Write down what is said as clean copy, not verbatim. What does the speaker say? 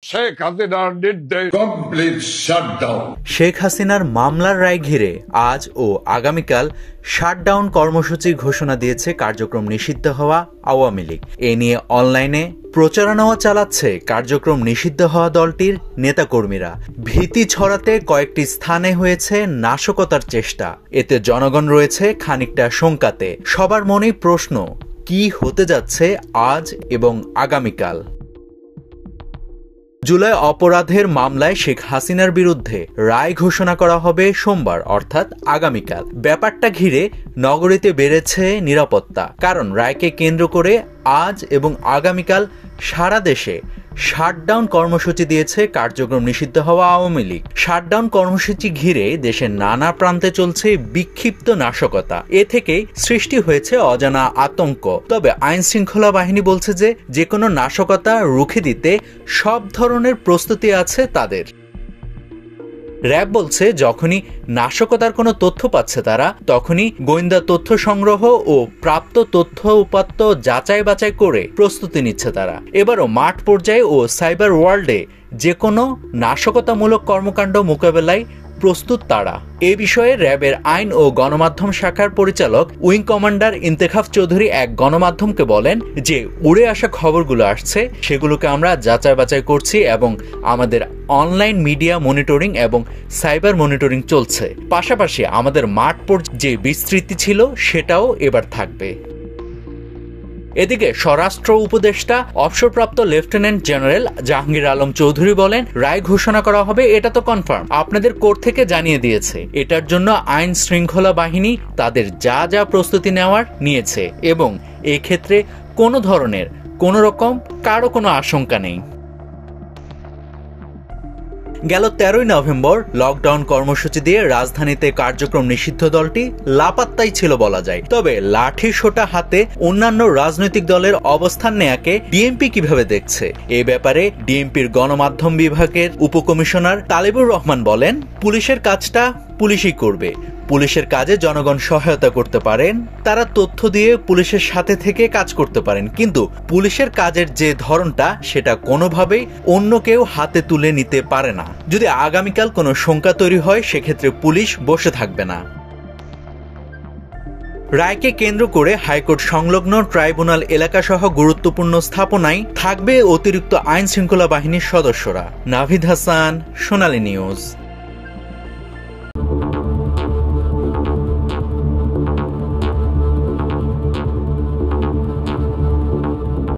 শেখ হাসিনার নির্দেশ complete shutdown. Sheikh হাসিনার মামলার রায় ঘিরে আজ ও আগামীকাল শাটডাউন কর্মসূচি ঘোষণা দিয়েছে কার্যক্রম নিষিদ্ধ হওয়া আওয়ামী লীগ। এ নিয়ে অনলাইনে প্রচারণাও চালাচ্ছে কার্যক্রম নিষিদ্ধ হওয়া দলটির নেতাকর্মীরা। ভীতি ছড়াতে কয়েকটি স্থানে হয়েছে নাশকতার চেষ্টা। এতে জনগণ রয়েছে খানিকটা শঙ্কাতে। সবার মনেই প্রশ্ন, কি হতে যাচ্ছে আজ এবং আগামীকাল। জুলাই অপরাধের মামলায় শেখ হাসিনার বিরুদ্ধে রায় ঘোষণা করা হবে সোমবার অর্থাৎ আগামীকাল। ব্যাপারটা ঘিরে নগরীতে বেড়েছে নিরাপত্তা, কারণ রায়কে কেন্দ্র করে আজ এবং আগামীকাল সারা দেশে শাটডাউন কর্মসূচি দিয়েছে কার্যক্রম নিষিদ্ধ হওয়া আওয়ামী লীগ। শাটডাউন কর্মসূচি ঘিরে দেশের নানা প্রান্তে চলছে বিক্ষিপ্ত নাশকতা। এ থেকেই সৃষ্টি হয়েছে অজানা আতঙ্ক। তবে আইন শৃঙ্খলা বাহিনী বলছে যে কোনো নাশকতা রুখে দিতে সব ধরনের প্রস্তুতি আছে তাদের। র্যাব বলছে যখনই নাশকতার কোনো তথ্য পাচ্ছে তারা তখনই গোয়েন্দা তথ্য সংগ্রহ ও প্রাপ্ত তথ্য উপাত্ত যাচাই বাছাই করে প্রস্তুতি নিচ্ছে তারা। এবারও মাঠ পর্যায়ে ও সাইবার ওয়ার্ল্ডে যে কোনো নাশকতামূলক কর্মকাণ্ড মোকাবেলায় প্রস্তুত তারা। এ বিষয়ে র্যাবের আইন ও গণমাধ্যম শাখার পরিচালক উইং কমান্ডার ইন্তেখাব চৌধুরী এক গণমাধ্যমকে বলেন যে উড়ে আসা খবরগুলো আসছে সেগুলোকে আমরা যাচাই বাছাই করছি এবং আমাদের অনলাইন মিডিয়া মনিটরিং এবং সাইবার মনিটরিং চলছে। পাশাপাশি আমাদের মাঠ পর্যায়ে যে বিস্তৃতি ছিল সেটাও এবার থাকবে। এদিকে স্বরাষ্ট্র উপদেষ্টা অবসরপ্রাপ্ত লেফটেন্যান্ট জেনারেল জাহাঙ্গীর আলম চৌধুরী বলেন, রায় ঘোষণা করা হবে এটা তো কনফার্ম, আপনাদের কোর্ট থেকে জানিয়ে দিয়েছে। এটার জন্য আইন শৃঙ্খলা বাহিনী তাদের যা যা প্রস্তুতি নেওয়ার নিয়েছে এবং এক্ষেত্রে কোনো ধরনের কোনো রকম কারো কোনো আশঙ্কা নেই। গেল 13ই নভেম্বর লকডাউন কর্মসূচি দিয়ে রাজধানীতে কার্যক্রম নিষিদ্ধ দলটি লাপাত্তাই ছিল বলা যায়। তবে লাঠি সোটা হাতে অন্যান্য রাজনৈতিক দলের অবস্থান নেয়াকে ডিএমপি কিভাবে দেখছে, এ ব্যাপারে ডিএমপির গণমাধ্যম বিভাগের উপকমিশনার তালেবুর রহমান বলেন, পুলিশের কাজটা পুলিশই করবে। পুলিশের কাজে জনগণ সহায়তা করতে পারেন, তারা তথ্য দিয়ে পুলিশের সাথে থেকে কাজ করতে পারেন, কিন্তু পুলিশের কাজের যে ধরনটা সেটা কোনোভাবেই অন্য কেউ হাতে তুলে নিতে পারে না। যদি আগামীকাল কোনো শঙ্কা তৈরি হয় সেক্ষেত্রে পুলিশ বসে থাকবে না। রায়কে কেন্দ্র করে হাইকোর্ট সংলগ্ন ট্রাইব্যুনাল এলাকাসহ গুরুত্বপূর্ণ স্থাপনায় থাকবে অতিরিক্ত আইন শৃঙ্খলা বাহিনীর সদস্যরা। নাভিদ হাসান, সোনালী নিউজ।